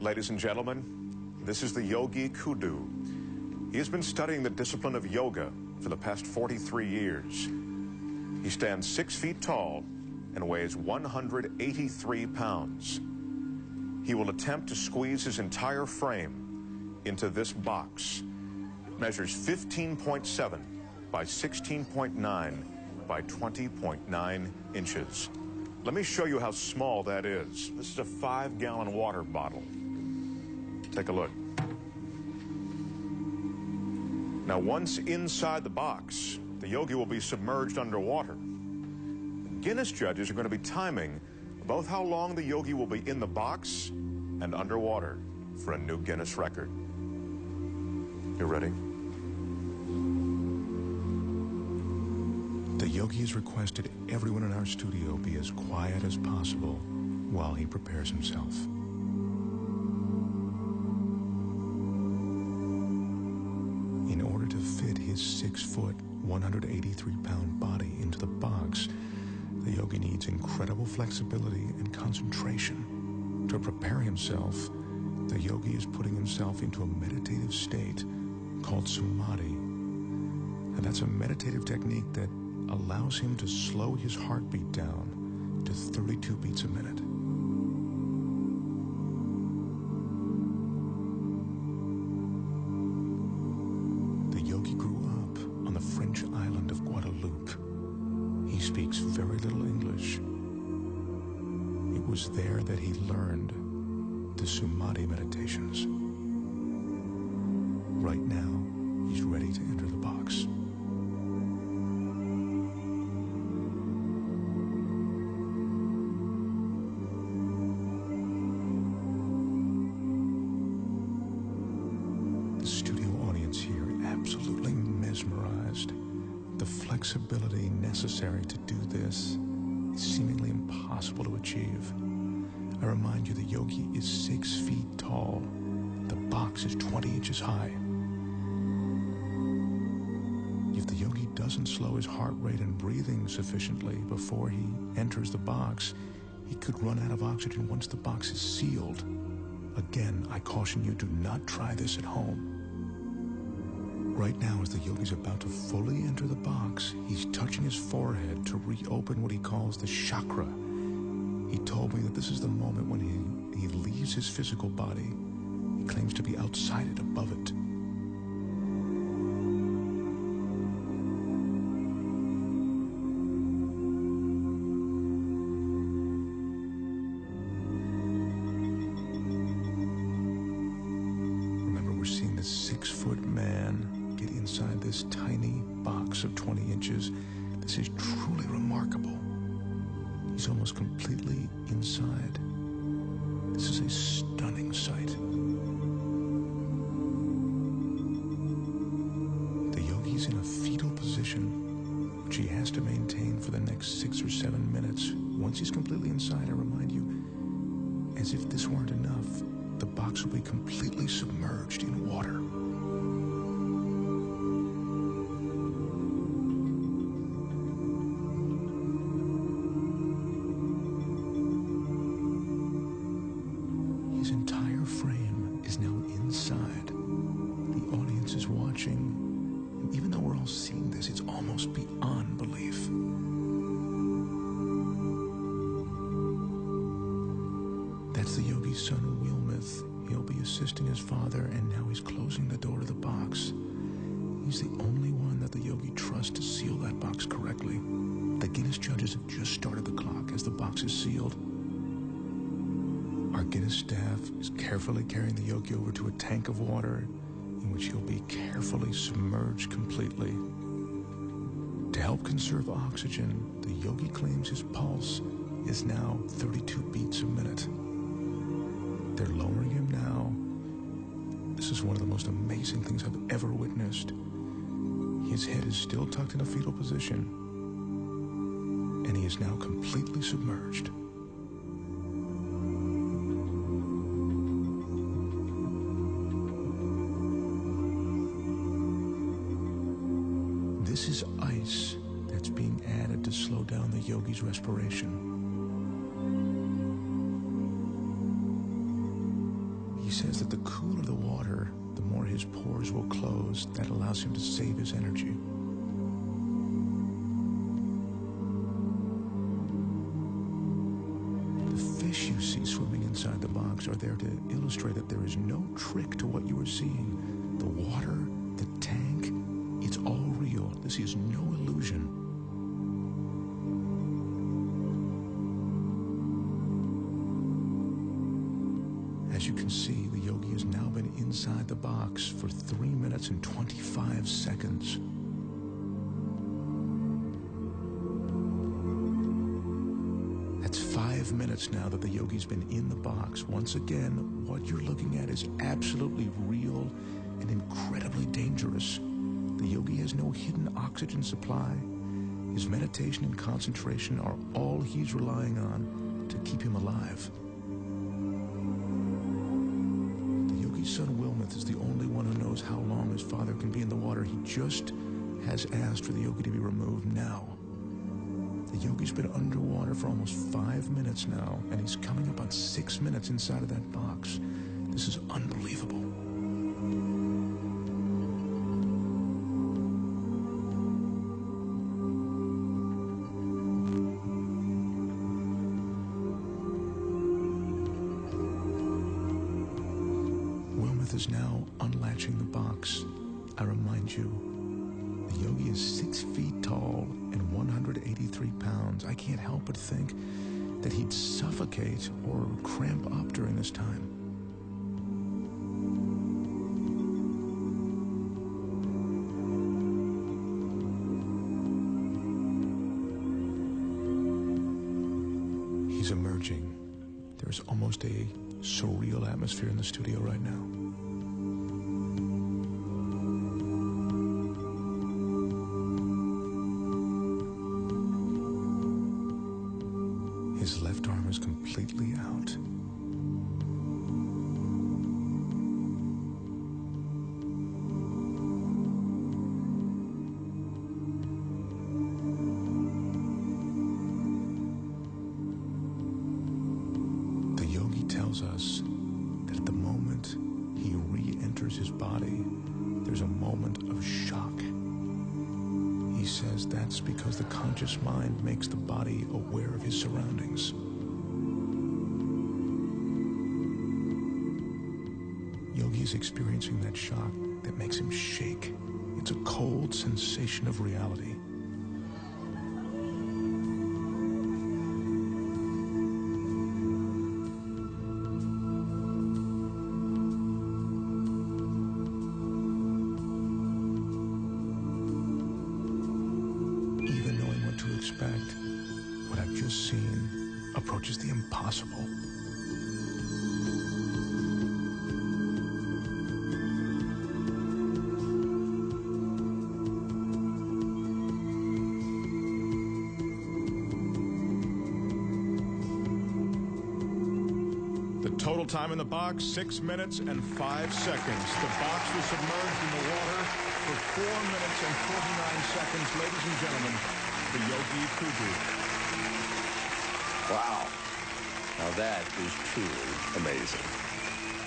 Ladies and gentlemen, this is the Yogi Kudu. He has been studying the discipline of yoga for the past 43 years. He stands 6 feet tall and weighs 183 pounds. He will attempt to squeeze his entire frame into this box. It measures 15.7 by 16.9 by 20.9 inches. Let me show you how small that is. This is a 5-gallon water bottle. Take a look. Now, once inside the box, the yogi will be submerged underwater. The Guinness judges are going to be timing both how long the yogi will be in the box and underwater for a new Guinness record. You ready? The yogi has requested everyone in our studio be as quiet as possible while he prepares himself. In order to fit his 6-foot, 183-pound body into the box, the yogi needs incredible flexibility and concentration. To prepare himself, the yogi is putting himself into a meditative state called samadhi. And that's a meditative technique that allows him to slow his heartbeat down to 32 beats a minute. The yogi grew up on the French island of Guadeloupe. He speaks very little English. It was there that he learned the Samadhi meditations. Right now, he's ready to enter the box. Absolutely mesmerized. The flexibility necessary to do this is seemingly impossible to achieve. I remind you, the yogi is 6 feet tall. The box is 20 inches high. If the yogi doesn't slow his heart rate and breathing sufficiently before he enters the box, he could run out of oxygen once the box is sealed. Again, I caution you, do not try this at home. Right now, as the yogi's about to fully enter the box, he's touching his forehead to reopen what he calls the chakra. He told me that this is the moment when he leaves his physical body. He claims to be outside it, above it. Remember, we're seeing this 6-foot man get inside this tiny box of 20 inches. This is truly remarkable. He's almost completely inside. This is a stunning sight. The yogi's in a fetal position, which he has to maintain for the next 6 or 7 minutes. Once he's completely inside, I remind you, as if this weren't enough, the box will be completely submerged in water. His entire frame is now inside. The audience is watching, and even though we're all seeing this, it's almost beyond belief. That's the yogi's son, Wilmeth. He'll be assisting his father, and now he's closing the door to the box. He's the only one that the yogi trusts to seal that box correctly. The Guinness judges have just started the clock as the box is sealed. Our Guinness staff is carefully carrying the yogi over to a tank of water in which he'll be carefully submerged completely. To help conserve oxygen, the yogi claims his pulse is now 32 beats a minute. They're lowering him now. This is one of the most amazing things I've ever witnessed. His head is still tucked in a fetal position, and he is now completely submerged. This is ice that's being added to slow down the yogi's respiration. He says that the cooler the water, the more his pores will close. That allows him to save his energy. The fish you see swimming inside the box are there to illustrate that there is no trick to what you are seeing. The water, the tank, it's all real. This is no illusion. As you can see, the yogi has now been inside the box for 3 minutes and 25 seconds. That's 5 minutes now that the yogi's been in the box. Once again, what you're looking at is absolutely real and incredibly dangerous. The yogi has no hidden oxygen supply. His meditation and concentration are all he's relying on to keep him alive. His son Wilmuth is the only one who knows how long his father can be in the water. He just has asked for the yogi to be removed now. The yogi's been underwater for almost 5 minutes now, and he's coming up on 6 minutes inside of that box. This is unbelievable. Is now unlatching the box. I remind you, the yogi is 6 feet tall and 183 pounds. I can't help but think that he'd suffocate or cramp up during this time. He's emerging. There's almost a surreal atmosphere in the studio right now. His left arm is completely out. The yogi tells us that at the moment he re-enters his body, there's a moment of shock. He says that's because the conscious mind makes the body aware of his surroundings. Yogi is experiencing that shock that makes him shake. It's a cold sensation of reality. Expect, what I've just seen approaches the impossible. The total time in the box, 6 minutes and 5 seconds. The box was submerged in the water for 4 minutes and 49 seconds. Ladies and gentlemen, the Yogi Kudu. Wow. Now that is truly amazing.